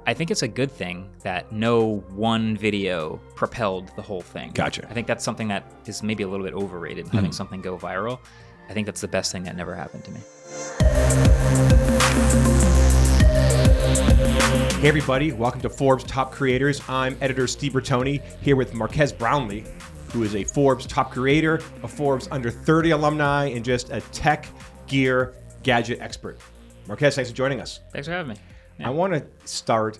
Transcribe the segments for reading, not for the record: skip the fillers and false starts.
I think it's a good thing that no one video propelled the whole thing. Gotcha. I think that's something that is maybe a little bit overrated, having something go viral. I think that's the best thing that never happened to me. Hey everybody, welcome to Forbes Top Creators. I'm editor Steve Bertoni here with Marques Brownlee, who is a Forbes top creator, a Forbes under 30 alumni, and just a tech, gear, gadget expert. Marques, thanks for joining us. Thanks for having me. Yeah. I want to start,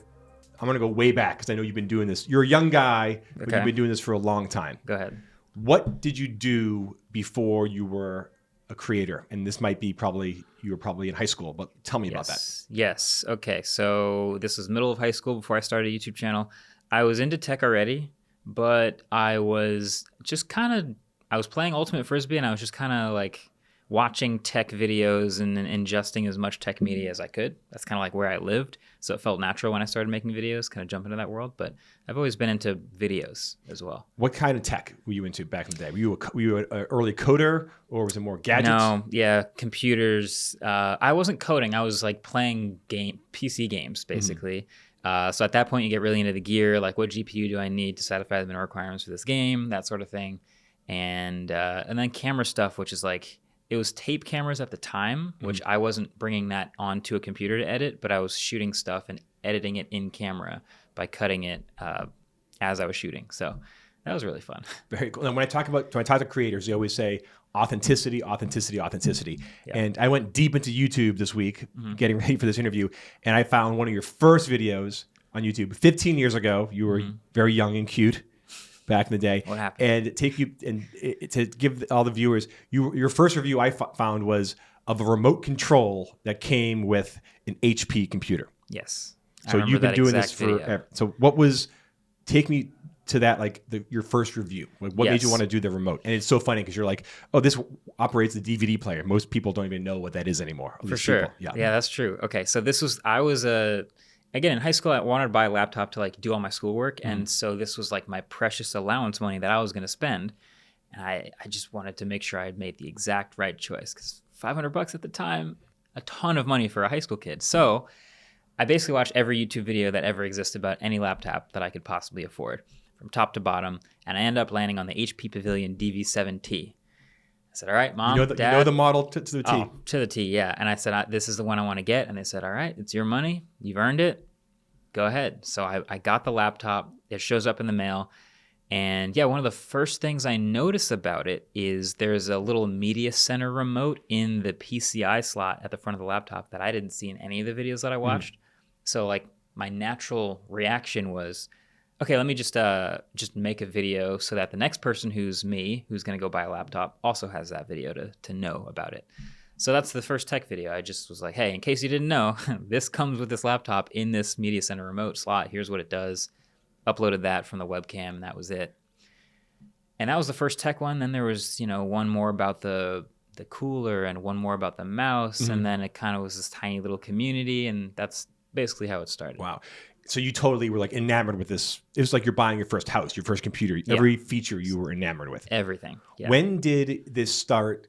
I'm going to go way back because I know you've been doing this. You're a young guy, but you've been doing this for a long time. Go ahead. What did you do before you were a creator? And this might be you were probably in high school, but tell me about that. Yes. Okay. So this was middle of high school before I started a YouTube channel. I was into tech already, but I was playing Ultimate Frisbee, and I was just kind of like watching tech videos and ingesting as much tech media as I could. That's kind of like where I lived. So it felt natural when I started making videos, kind of jump into that world. But I've always been into videos as well. What kind of tech were you into back in the day? Were you an early coder, or was it more gadgets? No, yeah, computers. I wasn't coding. I was like playing PC games, basically. So at that point, you get really into the gear, like what GPU do I need to satisfy the minimum requirements for this game, that sort of thing. And then camera stuff, which is like, it was tape cameras at the time, which I wasn't bringing that onto a computer to edit, but I was shooting stuff and editing it in camera by cutting it as I was shooting. So that was really fun. Very cool. And when I talk to creators, they always say authenticity, authenticity, authenticity. Yeah. And I went deep into YouTube this week, getting ready for this interview, and I found one of your first videos on YouTube 15 years ago. You were very young and cute back in the day. What happened? And to give all the viewers, your first review I found was of a remote control that came with an HP computer. Yes. So you've been doing this forever. So take me to that, like your first review. Like what made you want to do the remote? And it's so funny because you're like, oh, this operates the DVD player. Most people don't even know what that is anymore. For sure. Yeah, that's true. Okay, so again, in high school, I wanted to buy a laptop to like do all my schoolwork. And so this was like my precious allowance money that I was going to spend. And I just wanted to make sure I had made the exact right choice, because $500 at the time, a ton of money for a high school kid. So I basically watched every YouTube video that ever existed about any laptop that I could possibly afford from top to bottom. And I ended up landing on the HP Pavilion DV7T. I said, all right, Mom, Dad. You know the model to the T. Oh, to the T, yeah. And I said, this is the one I want to get. And they said, all right, it's your money. You've earned it. Go ahead. So I got the laptop. It shows up in the mail. And yeah, one of the first things I notice about it is there's a little media center remote in the PCI slot at the front of the laptop that I didn't see in any of the videos that I watched. So like my natural reaction was, okay, let me just make a video so that the next person who's going to go buy a laptop also has that video to know about it. So that's the first tech video. I just was like, hey, in case you didn't know, this comes with this laptop in this media center remote slot. Here's what it does. Uploaded that from the webcam, and that was it. And that was the first tech one. Then there was, one more about the cooler and one more about the mouse. And then it kind of was this tiny little community, and that's basically how it started. Wow. So you totally were like enamored with this. It was like you're buying your first house, your first computer. Yeah. Every feature you were enamored with. Everything. Yeah. When did this start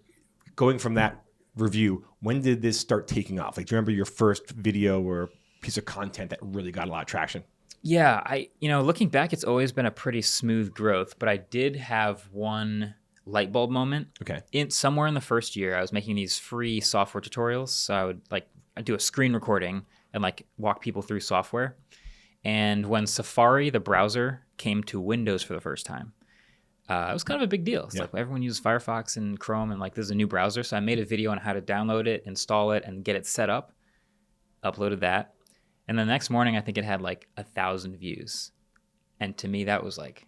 going from that review? When did this start taking off? Like, do you remember your first video or piece of content that really got a lot of traction? Yeah, looking back, it's always been a pretty smooth growth, but I did have one light bulb moment. Okay. Somewhere in the first year, I was making these free software tutorials. So I'd do a screen recording and like walk people through software. And when Safari, the browser, came to Windows for the first time, it was kind of a big deal. It's like everyone uses Firefox and Chrome, and like there's a new browser. So I made a video on how to download it, install it, and get it set up. Uploaded that. And the next morning, I think it had like 1,000 views. And to me, that was like,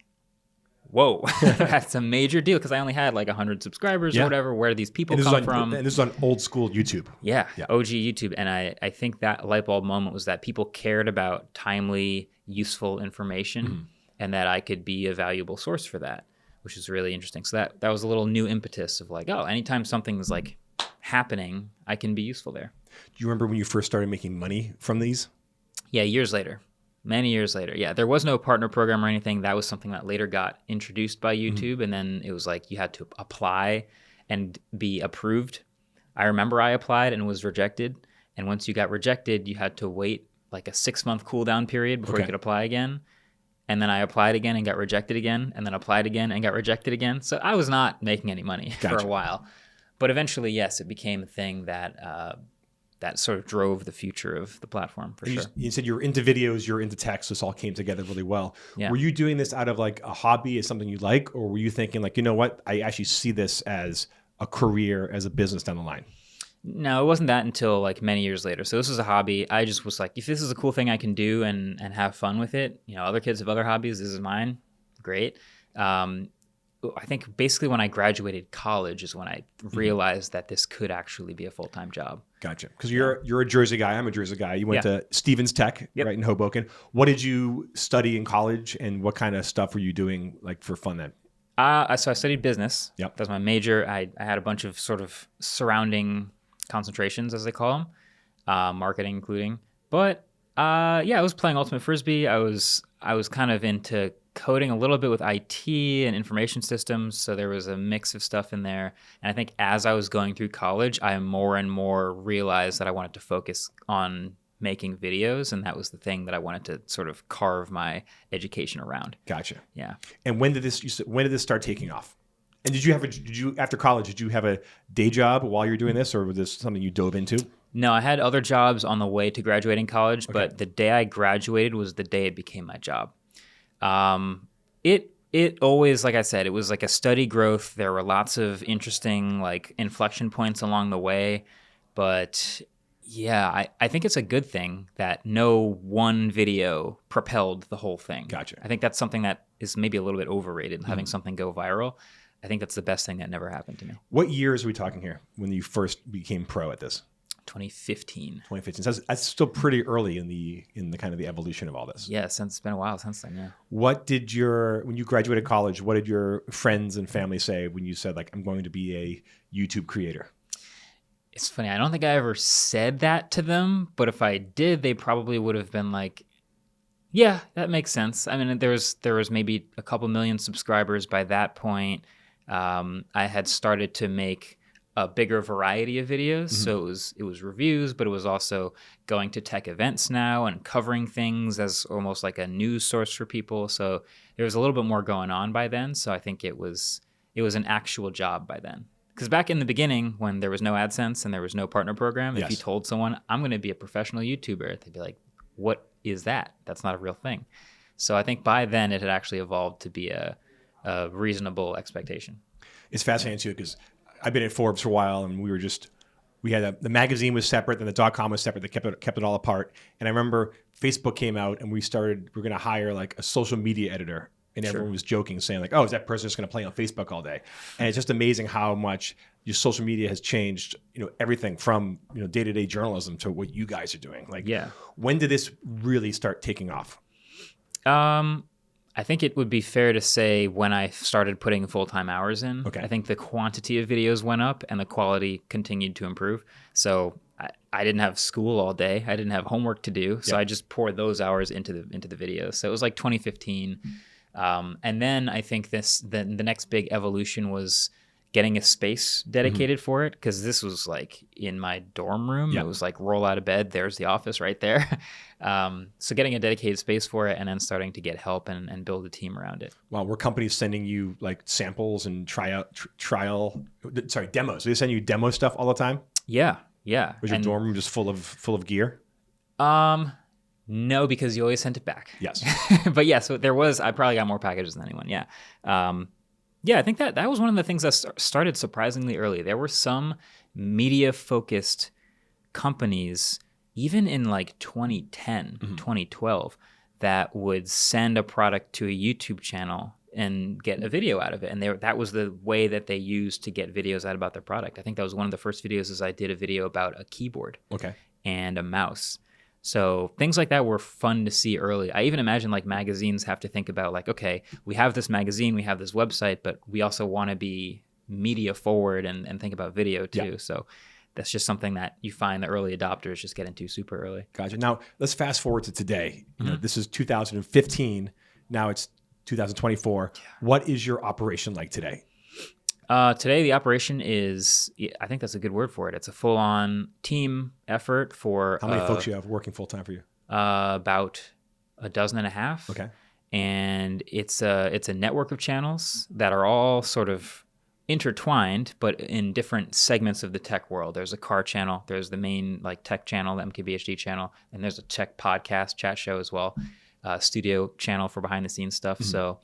whoa, that's a major deal, because I only had like 100 subscribers or whatever. Where do these people come from? And this is on old school YouTube. Yeah, OG YouTube. And I think that light bulb moment was that people cared about timely, useful information, and that I could be a valuable source for that, which is really interesting. So that was a little new impetus of like, oh, anytime something's like happening, I can be useful there. Do you remember when you first started making money from these? Yeah, years later. Many years later. Yeah, there was no partner program or anything. That was something that later got introduced by YouTube. And then it was like you had to apply and be approved. I remember I applied and was rejected. And once you got rejected, you had to wait like a 6-month cool down period before Okay. you could apply again. And then I applied again and got rejected again, and then applied again and got rejected again. So I was not making any money for Gotcha. a while. But eventually, yes, it became a thing that that sort of drove the future of the platform for sure. You said you're into videos, you're into tech, so this all came together really well. Yeah. Were you doing this out of like a hobby, as something you like, or were you thinking like, you know what, I actually see this as a career, as a business down the line? No, it wasn't that until like many years later. So this was a hobby. I just was like, if this is a cool thing I can do and have fun with it, other kids have other hobbies. This is mine. Great. I think basically when I graduated college is when I realized that this could actually be a full-time job. Gotcha. Because you're a Jersey guy. I'm a Jersey guy. You went to Stevens Tech, Yep. right in Hoboken. What did you study in college, and what kind of stuff were you doing like for fun then? So I studied business. Yep. That was my major. I had a bunch of sort of surrounding concentrations, as they call them, marketing including. But I was playing Ultimate Frisbee. I was kind of into coding a little bit with IT and information systems. So there was a mix of stuff in there. And I think as I was going through college, I more and more realized that I wanted to focus on making videos, and that was the thing that I wanted to sort of carve my education around. Gotcha. Yeah. And when did this start taking off? And did you after college, did you have a day job while you were doing this, or was this something you dove into? No, I had other jobs on the way to graduating college, but the day I graduated was the day it became my job. It always, like I said, it was like a steady growth. There were lots of interesting like inflection points along the way, but yeah, I think it's a good thing that no one video propelled the whole thing. Gotcha. I think that's something that is maybe a little bit overrated, having something go viral. I think that's the best thing that never happened to me. What years are we talking here when you first became pro at this? 2015. 2015. So that's still pretty early in the kind of the evolution of all this. Yeah, it's been a while since then, yeah. When you graduated college, what did your friends and family say when you said like, I'm going to be a YouTube creator? It's funny. I don't think I ever said that to them, but if I did, they probably would have been like, yeah, that makes sense. I mean, there was maybe a couple million subscribers by that point. I had started to make a bigger variety of videos. So it was reviews, but it was also going to tech events now and covering things as almost like a news source for people. So there was a little bit more going on by then. So I think it was an actual job by then. Because back in the beginning, when there was no AdSense and there was no partner program, if you told someone, I'm going to be a professional YouTuber, they'd be like, what is that? That's not a real thing. So I think by then it had actually evolved to be a reasonable expectation. It's fascinating too, because I've been at Forbes for a while, and the magazine was separate, then the .com was separate. They kept it all apart. And I remember Facebook came out, and we're going to hire like a social media editor. And everyone was joking, saying like, oh, is that person just going to play on Facebook all day? And it's just amazing how much your social media has changed, everything from, day-to-day journalism to what you guys are doing. Like, when did this really start taking off? I think it would be fair to say when I started putting full-time hours in. Okay. I think the quantity of videos went up and the quality continued to improve. So I didn't have school all day. I didn't have homework to do. So I just poured those hours into the videos. So it was like 2015. And then I think the next big evolution was getting a space dedicated for it, because this was like in my dorm room. It was like roll out of bed, there's the office right there. So getting a dedicated space for it and then starting to get help and build a team around it. Wow, were companies sending you like samples and demos? They send you demo stuff all the time? Yeah. Was your dorm room just full of gear? No, because you always sent it back. Yes. But yeah, so I probably got more packages than anyone. Yeah. I think that was one of the things that started surprisingly early. There were some media-focused companies, even in like 2010, 2012, that would send a product to a YouTube channel and get a video out of it. And that was the way that they used to get videos out about their product. I think that was one of the first videos is I did a video about a keyboard and a mouse. So things like that were fun to see early. I even imagine like magazines have to think about like, okay, we have this magazine, we have this website, but we also want to be media forward and think about video too. Yeah. So that's just something that you find the early adopters just get into super early. Gotcha. Now let's fast forward to today. This is 2015. Now it's 2024. Yeah. What is your operation like today? Today, the operation is, I think that's a good word for it. It's a full-on team effort for... How many folks you have working full-time for you? About a dozen and a half. Okay. And it's a network of channels that are all sort of intertwined, but in different segments of the tech world. There's a car channel, there's the main like tech channel, the MKBHD channel, and there's a tech podcast chat show as well, studio channel for behind the scenes stuff. Mm-hmm. So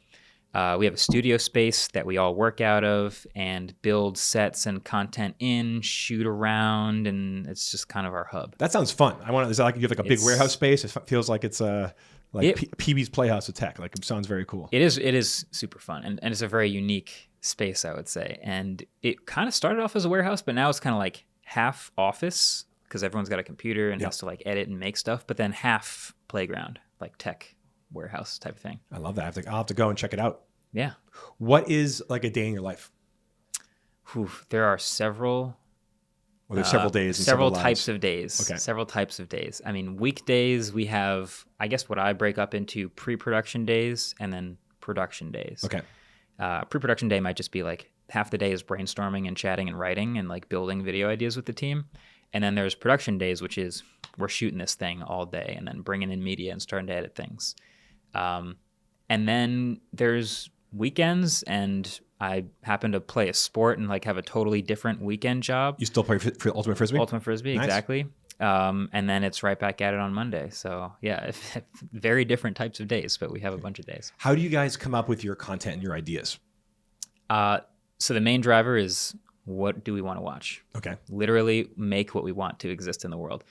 we have a studio space that we all work out of and build sets and content in, shoot around, and it's just kind of our hub. That sounds fun. Is that like you have like a big warehouse space? It feels like it's PB's Playhouse of Tech. Like it sounds very cool. It is super fun, and it's a very unique space, I would say. And it kind of started off as a warehouse, but now it's kind of like half office because everyone's got a computer and has to like edit and make stuff, but then half playground, like tech warehouse type of thing. I love that. I'll have to go and check it out. Yeah. What is like a day in your life? There are several. Well, there's several days and several lives. types of days. Okay. Several types of days. I mean, weekdays we have, I guess what I break up into pre-production days and then production days. Okay. Pre-production day might just be like half the day is brainstorming and chatting and writing and like building video ideas with the team. And then there's production days, which is we're shooting this thing all day and then bringing in media and starting to edit things. And then there's weekends, and I happen to play a sport and like have a totally different weekend job. You still play for Ultimate Frisbee? Ultimate Frisbee, Nice. Exactly. And then it's right back at it on Monday. So yeah, very different types of days, but we have a bunch of days. How do you guys come up with your content and your ideas? So the main driver is what do we want to watch? Okay. Literally make what we want to exist in the world.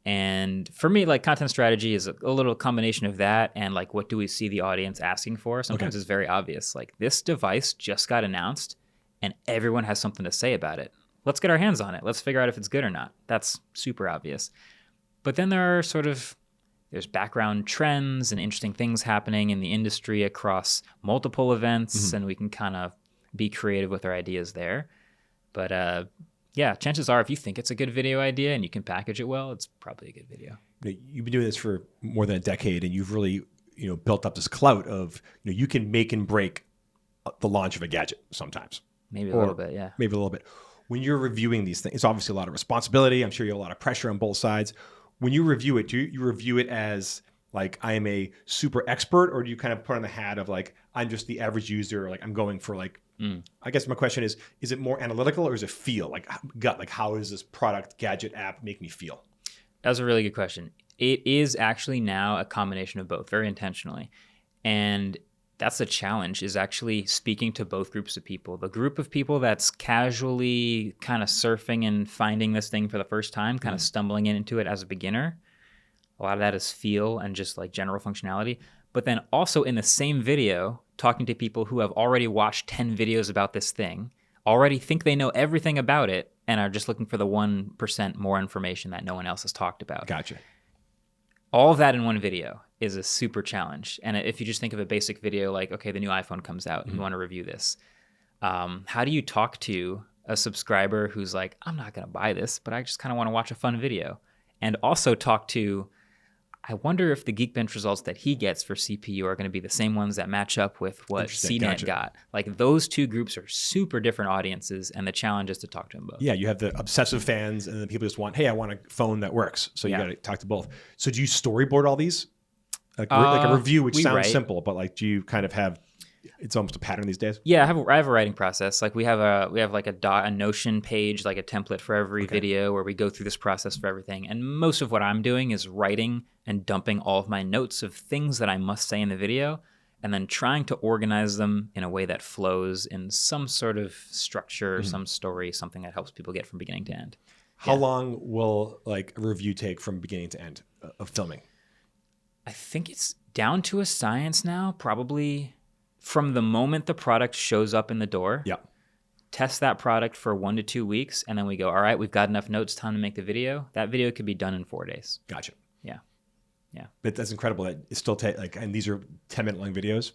And for me, like content strategy is a little combination of that and like what do we see the audience asking for? Sometimes it's very obvious. Like this device just got announced and everyone has something to say about it. Let's get our hands on it. Let's figure out if it's good or not. That's super obvious. But then there's background trends and interesting things happening in the industry across multiple events, and we can kind of be creative with our ideas there. But yeah, chances are if you think it's a good video idea and you can package it well, it's probably a good video. You've been doing this for more than a decade, and you've really built up this clout of you can make and break the launch of a gadget sometimes. Maybe a little bit, yeah. Maybe a little bit. When you're reviewing these things, it's obviously a lot of responsibility. I'm sure you have a lot of pressure on both sides. When you review it, do you review it as like I am a super expert, or do you kind of put on the hat of like I'm just the average user, or like I'm going for like I guess my question is it more analytical or is it feel? Like gut, like how does this product, gadget, app make me feel? That's a really good question. It is actually now a combination of both, very intentionally. And that's the challenge, is actually speaking to both groups of people. The group of people that's casually kind of surfing and finding this thing for the first time, kind of stumbling into it as a beginner. A lot of that is feel and just like general functionality. But then also in the same video, talking to people who have already watched 10 videos about this thing, already think they know everything about it, and are just looking for the 1% more information that no one else has talked about. Gotcha. All of that in one video is a super challenge. And if you just think of a basic video like, okay, the new iPhone comes out and you want to review this. How do you talk to a subscriber who's like, I'm not going to buy this, but I just kind of want to watch a fun video? And also talk to, I wonder if the Geekbench results that he gets for CPU are going to be the same ones that match up with what CNET got. Like those two groups are super different audiences, and the challenge is to talk to them both. Yeah, you have the obsessive fans, and then people just want, hey, I want a phone that works. So you got to talk to both. So do you storyboard all these? Like a review, which sounds simple, but like, do you kind of have? It's almost a pattern these days. Yeah, I have a writing process. Like we have like a Notion page, like a template for every video where we go through this process for everything. And most of what I'm doing is writing and dumping all of my notes of things that I must say in the video, and then trying to organize them in a way that flows in some sort of structure, some story, something that helps people get from beginning to end. How long will like a review take from beginning to end of filming? I think it's down to a science now, probably from the moment the product shows up in the door. Yeah. Test that product for 1 to 2 weeks, and then we go, all right, we've got enough notes, time to make the video. That video could be done in 4 days. Gotcha. Yeah. Yeah. But that's incredible that it still takes and these are 10-minute long videos.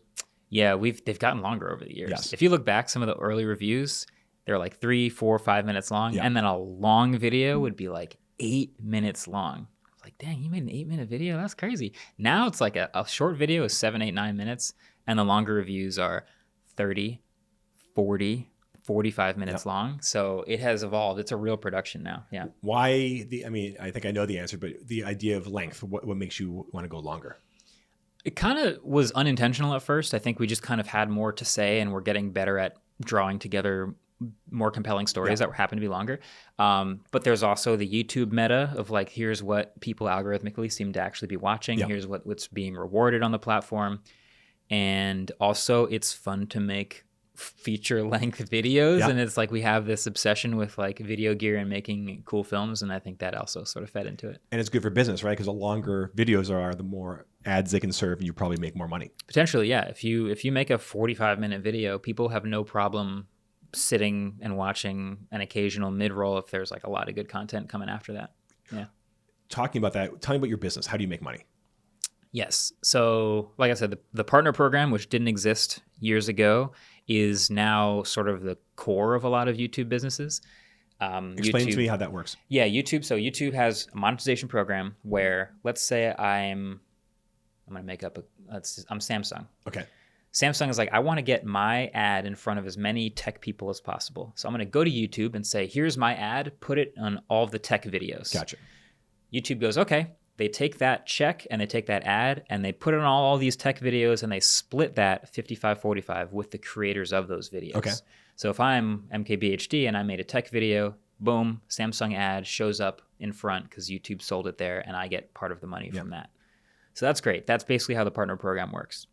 Yeah, they've gotten longer over the years. Yes. If you look back, some of the early reviews, they're like 3, 4, 5 minutes long, and then a long video would be like 8 minutes long. Like, dang, you made an 8-minute video? That's crazy. Now it's like a short video is 7, 8, 9 minutes, and the longer reviews are 30, 40, 45 minutes long. So it has evolved. It's a real production now. Yeah. Why I think I know the answer, but the idea of length, what makes you want to go longer? It kind of was unintentional at first. I think we just kind of had more to say, and we're getting better at drawing together more compelling stories that happen to be longer. But there's also the YouTube meta of like, here's what people algorithmically seem to actually be watching. Here's what's being rewarded on the platform. And also it's fun to make feature length videos. And it's like, we have this obsession with like video gear and making cool films. And I think that also sort of fed into it. And it's good for business, right? Because the longer videos are, the more ads they can serve, and you probably make more money. Potentially, yeah. If you make a 45-minute video, people have no problem sitting and watching an occasional mid-roll if there's like a lot of good content coming after that. Yeah. Talking about that, tell me about your business. How do you make money? Yes. So like I said, the partner program, which didn't exist years ago, is now sort of the core of a lot of YouTube businesses. Explain to me how that works. Yeah, YouTube. So YouTube has a monetization program where, let's say I'm going to make up I'm Samsung. Okay. Samsung is like, I want to get my ad in front of as many tech people as possible. So I'm going to go to YouTube and say, here's my ad, put it on all of the tech videos. Gotcha. YouTube goes, okay. They take that check and they take that ad and they put it on all these tech videos and they split that 55-45 with the creators of those videos. Okay. So if I'm MKBHD and I made a tech video, boom, Samsung ad shows up in front because YouTube sold it there and I get part of the money from that. So that's great. That's basically how the partner program works.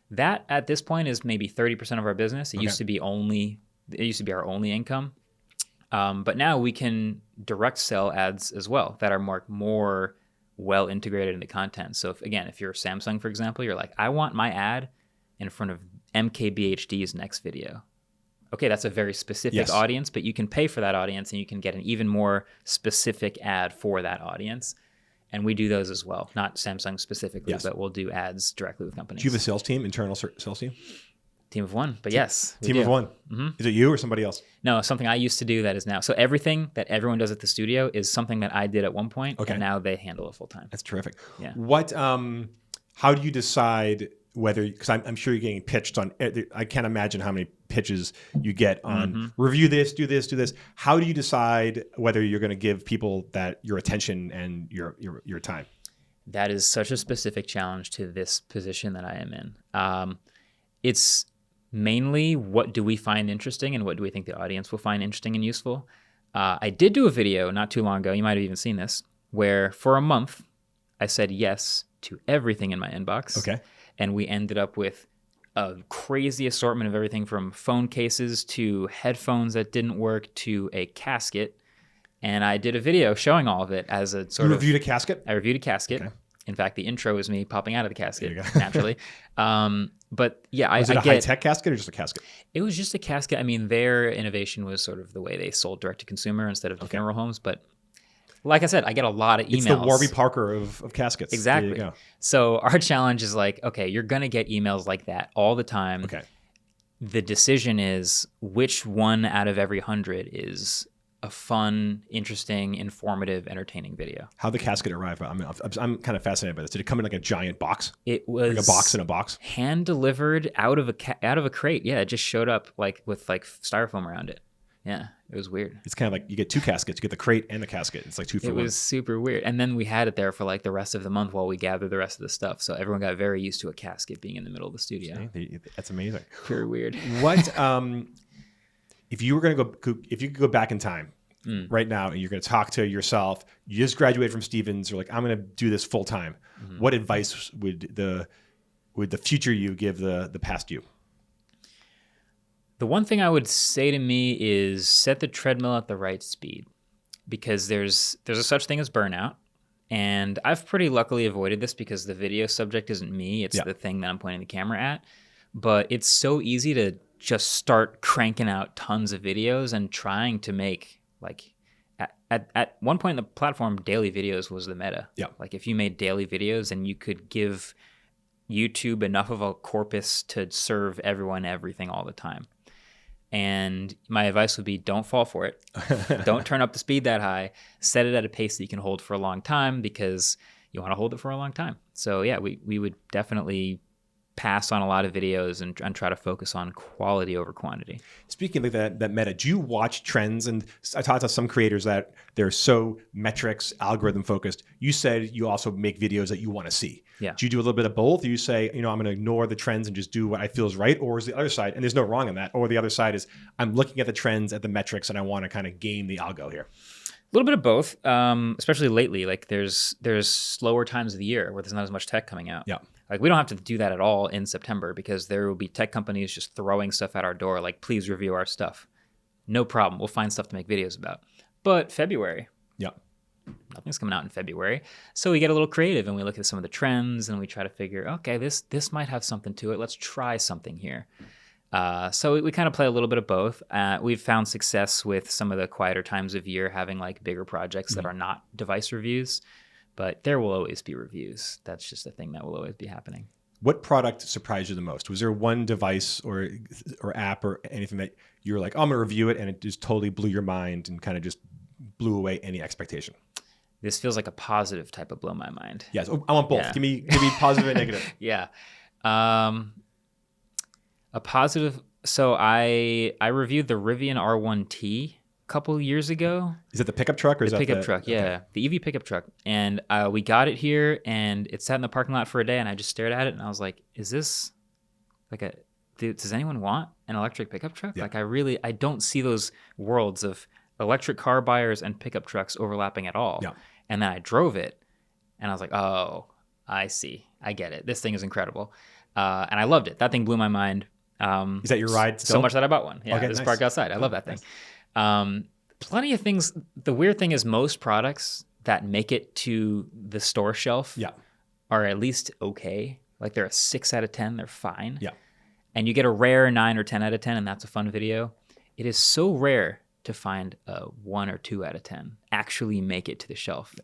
That at this point is maybe 30% of our business. It used to be our only income. But now we can direct sell ads as well that are more well integrated into content. So if you're Samsung, for example, you're like, I want my ad in front of MKBHD's next video. Okay, that's a very specific audience, but you can pay for that audience and you can get an even more specific ad for that audience. And we do those as well. Not Samsung specifically, but we'll do ads directly with companies. Do you have a sales team, internal sales team? Team of one, but yes. Team of one. Mm-hmm. Is it you or somebody else? No, something I used to do that is now. So everything that everyone does at the studio is something that I did at one point, and now they handle it full time. That's terrific. Yeah. What? How do you decide whether? Because I'm sure you're getting pitched on. I can't imagine how many pitches you get on review this, do this, do this. How do you decide whether you're going to give people that your attention and your time? That is such a specific challenge to this position that I am in. It's mainly what do we find interesting and what do we think the audience will find interesting and useful. I did do a video not too long ago, you might have even seen this, where for a month I said yes to everything in my inbox. Okay. And we ended up with a crazy assortment of everything from phone cases to headphones that didn't work to a casket. And I did a video showing all of it as a sort of... You reviewed a casket? I reviewed a casket. Okay. In fact, the intro is me popping out of the casket, naturally. But yeah, was it a high-tech casket or just a casket? It was just a casket. I mean, their innovation was sort of the way they sold direct-to-consumer instead of to funeral homes. But like I said, I get a lot of emails. It's the Warby Parker of caskets. Exactly. There you go. So our challenge is like, okay, you're going to get emails like that all the time. Okay. The decision is which one out of every 100 is a fun, interesting, informative, entertaining video. How'd the casket arrive? I'm kind of fascinated by this. Did it come in like a giant box? It was like a box in a box, hand delivered out of a crate. Yeah, it just showed up like with like styrofoam around it. Yeah, it was weird. It's kind of like you get two caskets. You get the crate and the casket. It's like 2 for 1. It was super weird. And then we had it there for like the rest of the month while we gathered the rest of the stuff. So everyone got very used to a casket being in the middle of the studio. That's amazing. Very weird. What if you were going to go? If you could go back in time right now, and you're going to talk to yourself, you just graduated from Stevens. You're like, I'm going to do this full time. What advice would the future you give the past you? The one thing I would say to me is set the treadmill at the right speed, because there's a such thing as burnout. And I've pretty luckily avoided this because the video subject isn't me. It's the thing that I'm pointing the camera at. But it's so easy to just start cranking out tons of videos and trying to make, like, at one point in the platform, daily videos was the meta. Yeah. Like if you made daily videos and you could give YouTube enough of a corpus to serve everyone everything all the time. And my advice would be don't fall for it. Don't turn up the speed that high. Set it at a pace that you can hold for a long time because you want to hold it for a long time. So yeah, we would definitely pass on a lot of videos and try to focus on quality over quantity. Speaking of that meta, do you watch trends? And I talked to some creators that they're so metrics, algorithm focused. You said you also make videos that you want to see. Yeah. Do you do a little bit of both? Do you say, I'm going to ignore the trends and just do what I feel is right? Or is the other side, and there's no wrong in that, or the other side is I'm looking at the trends, at the metrics, and I want to kind of game the algo here? A little bit of both, especially lately. Like there's slower times of the year where there's not as much tech coming out. Yeah. Like we don't have to do that at all in September because there will be tech companies just throwing stuff at our door. Like, please review our stuff. No problem. We'll find stuff to make videos about. But February. Yeah. Nothing's coming out in February. So we get a little creative and we look at some of the trends and we try to figure, okay, this might have something to it. Let's try something here. So we kind of play a little bit of both. We've found success with some of the quieter times of year having like bigger projects that are not device reviews, but there will always be reviews. That's just a thing that will always be happening. What product surprised you the most? Was there one device or app or anything that you were like, oh, I'm going to review it, and it just totally blew your mind and kind of just blew away any expectation? This feels like a positive type of blow my mind. Yes. Oh, I want both. Yeah. Give me positive and negative. Yeah. A positive. So I reviewed the Rivian R1T a couple years ago. Is it the pickup truck or is that pickup truck? Yeah, okay. the EV pickup truck. And we got it here, and it sat in the parking lot for a day, and I just stared at it, and I was like, "Is this like does anyone want an electric pickup truck?" Yeah. Like I don't see those worlds of electric car buyers and pickup trucks overlapping at all. Yeah. And then I drove it, and I was like, "Oh, I see. I get it. This thing is incredible," and I loved it. That thing blew my mind. Is that your ride still? So much that I bought one. Yeah, Okay, this nice. park outside. I love that thing. Plenty of things. The weird thing is most products that make it to the store shelf Yeah. are at least okay. Like they're a 6 out of 10. They're fine. Yeah. And you get a rare 9 or 10 out of 10, and that's a fun video. It is so rare to find a 1 or 2 out of 10 actually make it to the shelf.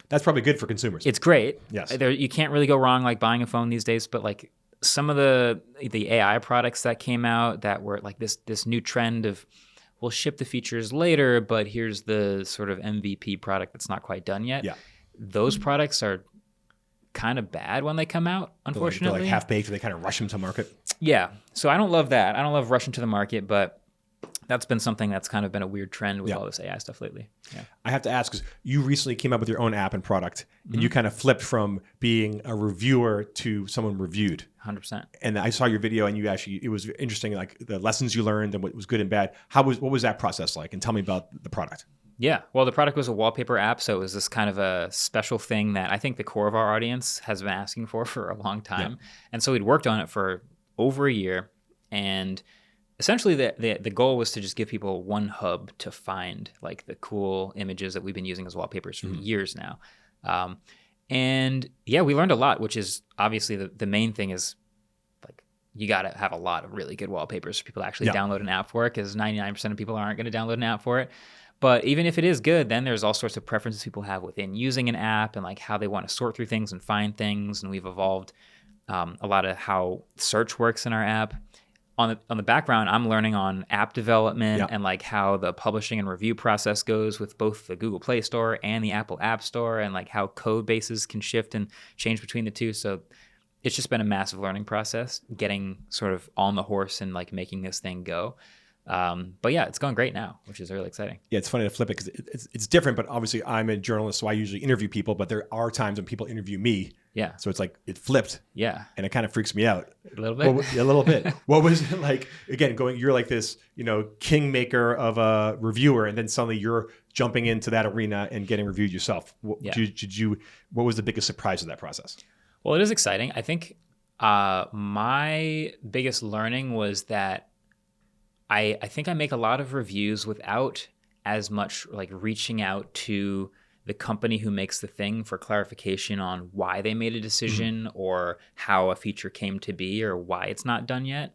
That's probably good for consumers. It's great. Yes. You can't really go wrong like buying a phone these days, but like some of the AI products that came out that were like this new trend of we'll ship the features later, but here's the sort of MVP product that's not quite done yet. Yeah. Those products are kind of bad when they come out, unfortunately. They're like half-baked, or they kind of rush them to market. Yeah. So I don't love that. I don't love rushing to the market, but that's been something that's kind of been a weird trend with all this AI stuff lately. Yeah. I have to ask, because you recently came up with your own app and product, and you kind of flipped from being a reviewer to someone reviewed. 100%. And I saw your video, and it was interesting, like the lessons you learned and what was good and bad. What was that process like? And tell me about the product. Yeah. Well, the product was a wallpaper app, so it was this kind of a special thing that I think the core of our audience has been asking for a long time. Yeah. And so we'd worked on it for over a year, and essentially the goal was to just give people one hub to find like the cool images that we've been using as wallpapers for years now. And yeah, we learned a lot, which is obviously the main thing is like you got to have a lot of really good wallpapers for people to actually download an app for it, because 99% of people aren't going to download an app for it. But even if it is good, then there's all sorts of preferences people have within using an app and like how they want to sort through things and find things. And we've evolved a lot of how search works in our app. On the background, I'm learning on app development and like how the publishing and review process goes with both the Google Play Store and the Apple App Store, and like how code bases can shift and change between the two. So it's just been a massive learning process, getting sort of on the horse and like making this thing go. But yeah, it's going great now, which is really exciting. Yeah, it's funny to flip it because it's different, but obviously I'm a journalist, so I usually interview people, but there are times when people interview me. Yeah. So it's like it flipped. Yeah. And it kind of freaks me out. A little bit? A little bit. What was it like, again, you're like this, kingmaker of a reviewer, and then suddenly you're jumping into that arena and getting reviewed yourself. What was the biggest surprise of that process? Well, it is exciting. I think my biggest learning was that I think I make a lot of reviews without as much like reaching out to the company who makes the thing for clarification on why they made a decision or how a feature came to be or why it's not done yet.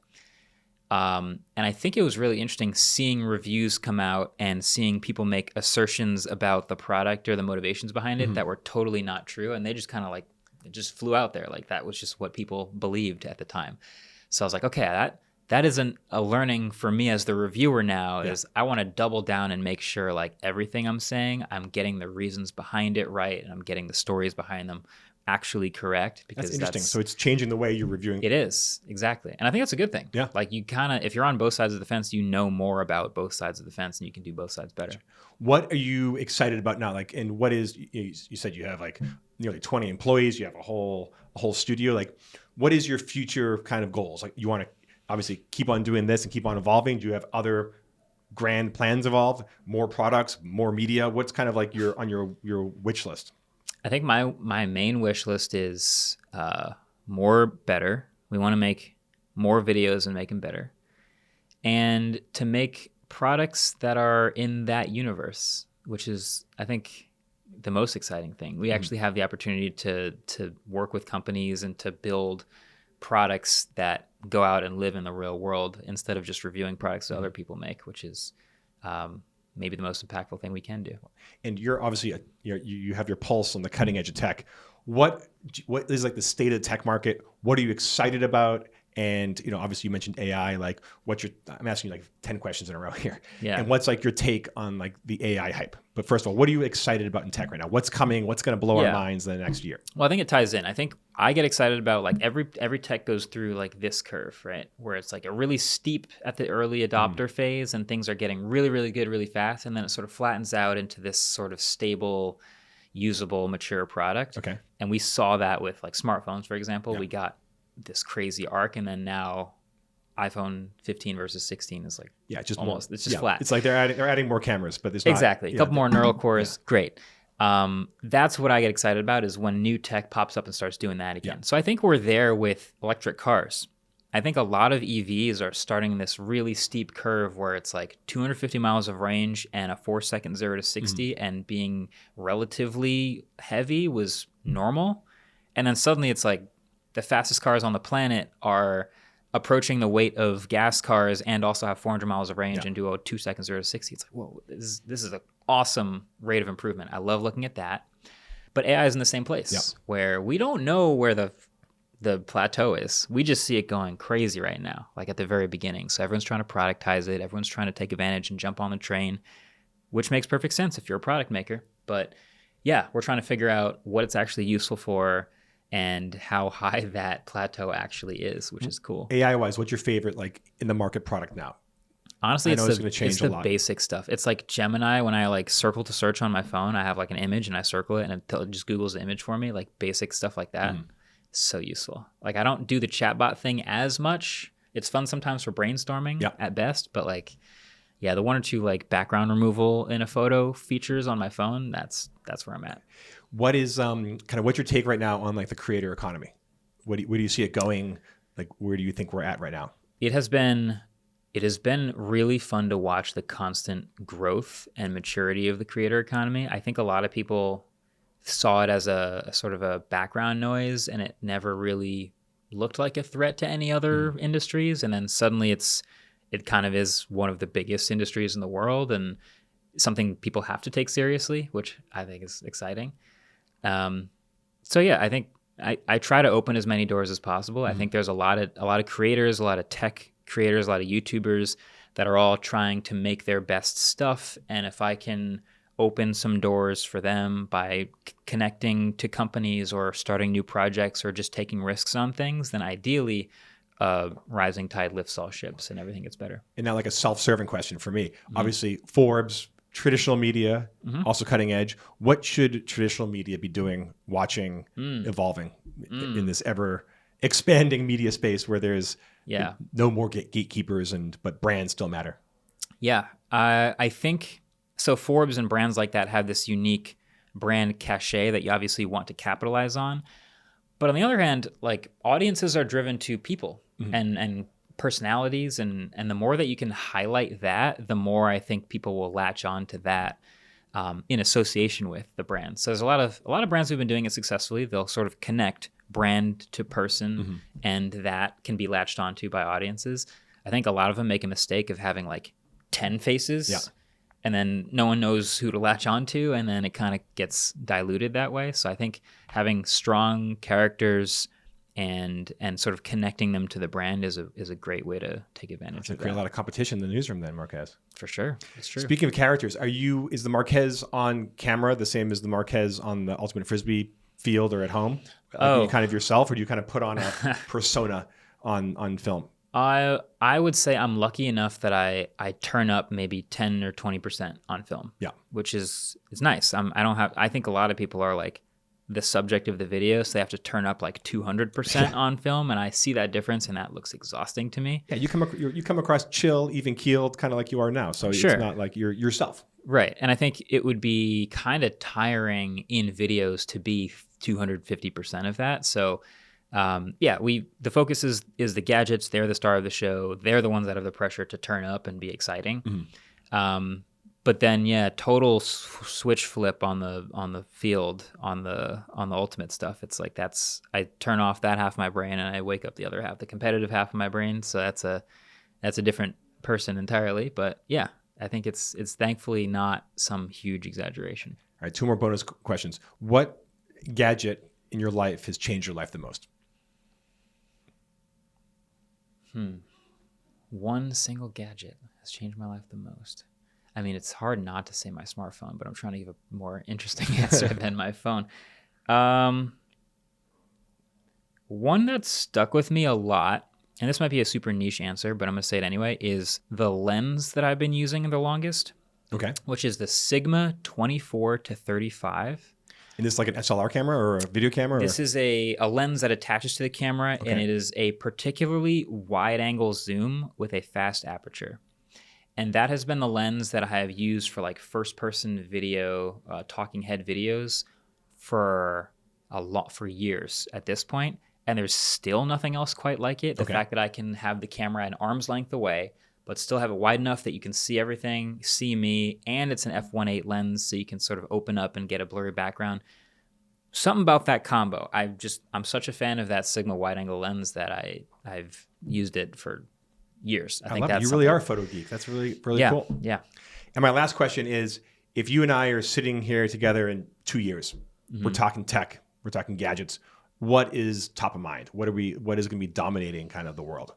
And I think it was really interesting seeing reviews come out and seeing people make assertions about the product or the motivations behind it that were totally not true. And they just kind of like, it just flew out there. Like that was just what people believed at the time. So I was like, okay, that isn't a learning for me as the reviewer now. Is I want to double down and make sure like everything I'm saying, I'm getting the reasons behind it right, and I'm getting the stories behind them actually correct, because that's interesting. So it's changing the way you're reviewing. It is, exactly. And I think that's a good thing. Yeah. Like you kind of, if you're on both sides of the fence, you know more about both sides of the fence and you can do both sides better. What are you excited about now? Like, and what is, you said you have like nearly 20 employees, you have a whole studio. Like, what is your future kind of goals? Like, you want to obviously keep on doing this and keep on evolving. Do you have other grand plans evolve, more products, more media? What's kind of like on your wish list? I think my main wish list is more better. We want to make more videos and make them better. And to make products that are in that universe, which is, I think, the most exciting thing. We actually have the opportunity to work with companies and to build products that go out and live in the real world instead of just reviewing products that other people make, which is maybe the most impactful thing we can do. And you're obviously you have your pulse on the cutting edge of tech. What is like the state of the tech market? What are you excited about? And obviously you mentioned AI. Like, I'm asking you like 10 questions in a row here. Yeah. And what's like your take on like the AI hype? But first of all, what are you excited about in tech right now? What's coming? What's going to blow our minds in the next year? Well, I think it ties in. I think I get excited about like every tech goes through like this curve, right? Where it's like a really steep at the early adopter phase and things are getting really, really good really fast. And then it sort of flattens out into this sort of stable, usable, mature product. Okay. And we saw that with like smartphones, for example. We got this crazy arc, and then now iPhone 15 versus 16 is like just almost more, it's just flat. It's like they're adding more cameras, but there's exactly a couple more neural cores. Great. That's what I get excited about, is when new tech pops up and starts doing that again. So I think we're there with electric cars. I think a lot of EVs are starting this really steep curve where it's like 250 miles of range and a 4-second 0 to 60, and being relatively heavy was normal. And then suddenly it's like the fastest cars on the planet are approaching the weight of gas cars and also have 400 miles of range and do a 2-second 0 to 60. It's like, whoa, this is an awesome rate of improvement. I love looking at that. But AI is in the same place where we don't know where the plateau is. We just see it going crazy right now, like at the very beginning. So everyone's trying to productize it. Everyone's trying to take advantage and jump on the train, which makes perfect sense if you're a product maker. But yeah, we're trying to figure out what it's actually useful for and how high that plateau actually is, which is cool. AI-wise, what's your favorite like in the market product now? Honestly, it's going to change a lot. Basic stuff. It's like Gemini. When I like circle to search on my phone, I have like an image and I circle it and it just Googles the image for me, like basic stuff like that. So useful. Like I don't do the chatbot thing as much. It's fun sometimes for brainstorming at best, but like, yeah, the one or two like background removal in a photo features on my phone, that's where I'm at. What is kind of what's your take right now on like the creator economy? Where do you see it going? Like, where do you think we're at right now? It has been really fun to watch the constant growth and maturity of the creator economy. I think a lot of people saw it as a sort of a background noise, and it never really looked like a threat to any other industries. And then suddenly it kind of is one of the biggest industries in the world and something people have to take seriously, which I think is exciting. So yeah, I think I try to open as many doors as possible. I think there's a lot of creators, a lot of tech creators, a lot of YouTubers that are all trying to make their best stuff. And if I can open some doors for them by connecting to companies or starting new projects or just taking risks on things, then ideally rising tide lifts all ships and everything gets better. And now like a self-serving question for me. Obviously, Forbes, traditional media, also cutting edge. What should traditional media be doing, watching, evolving in this ever expanding media space where there's no more gatekeepers but brands still matter? Yeah, I think so. Forbes and brands like that have this unique brand cachet that you obviously want to capitalize on. But on the other hand, like audiences are driven to people and personalities, and the more that you can highlight that, the more I think people will latch on to that in association with the brand. So there's a lot of brands who've been doing it successfully. They'll sort of connect brand to person, and that can be latched onto by audiences. I think a lot of them make a mistake of having like 10 faces, and then no one knows who to latch onto, and then it kind of gets diluted that way. So I think having strong characters and sort of connecting them to the brand is a great way to take advantage of that. Create a lot of competition in the newsroom then, Marques. For sure. It's true. Speaking of characters, is the Marques on camera the same as the Marques on the Ultimate Frisbee field or at home? Like, are you kind of yourself, or do you kind of put on a persona on film? I would say I'm lucky enough that I turn up maybe 10 or 20% on film. Yeah. Which is nice. I think a lot of people are like the subject of the video, so they have to turn up like 200% on film, and I see that difference, and that looks exhausting to me. Yeah, you come across chill, even keeled, kind of like you are now. So Sure. It's not like you're yourself. Right. And I think it would be kind of tiring in videos to be 250% of that. So the focus is the gadgets. They're the star of the show. They're the ones that have the pressure to turn up and be exciting. Mm-hmm. But then, total switch flip on the field on the ultimate stuff. It's like I turn off that half of my brain and I wake up the other half, the competitive half of my brain. So that's a different person entirely. But yeah, I think it's thankfully not some huge exaggeration. All right, 2 more bonus questions. What gadget in your life has changed your life the most? One single gadget has changed my life the most. I mean, it's hard not to say my smartphone, but I'm trying to give a more interesting answer than my phone. One that stuck with me a lot, and this might be a super niche answer, but I'm going to say it anyway, is the lens that I've been using the longest. Okay. Which is the Sigma 24-35. And this is like an SLR camera or a video camera? This is a lens that attaches to the camera, and it is a particularly wide-angle zoom with a fast aperture. And that has been the lens that I have used for like first-person video, talking head videos for years at this point. And there's still nothing else quite like it. The fact that I can have the camera an arm's length away, but still have it wide enough that you can see everything, see me, and it's an f1.8 lens, so you can sort of open up and get a blurry background. Something about that combo. I'm such a fan of that Sigma wide-angle lens that I've used it for years. I think love that's it. You really are a photo geek. That's really cool. Yeah. And my last question is, if you and I are sitting here together in 2 years, we're talking tech, we're talking gadgets, what is top of mind? What is going to be dominating kind of the world?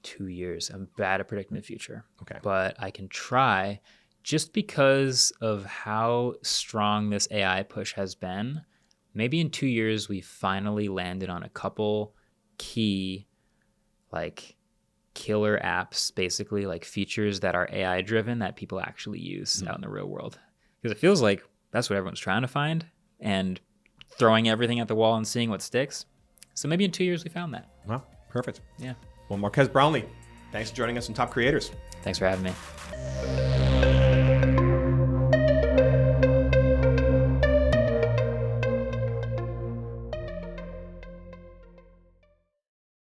2 years. I'm bad at predicting the future. Okay. But I can try, just because of how strong this AI push has been. Maybe in 2 years, we finally landed on a couple key, like, killer apps, basically, like features that are AI driven that people actually use out in the real world. Because it feels like that's what everyone's trying to find, and throwing everything at the wall and seeing what sticks. So maybe in 2 years we found that. Well, perfect. Yeah. Well, Marques Brownlee, thanks for joining us on Top Creators. Thanks for having me.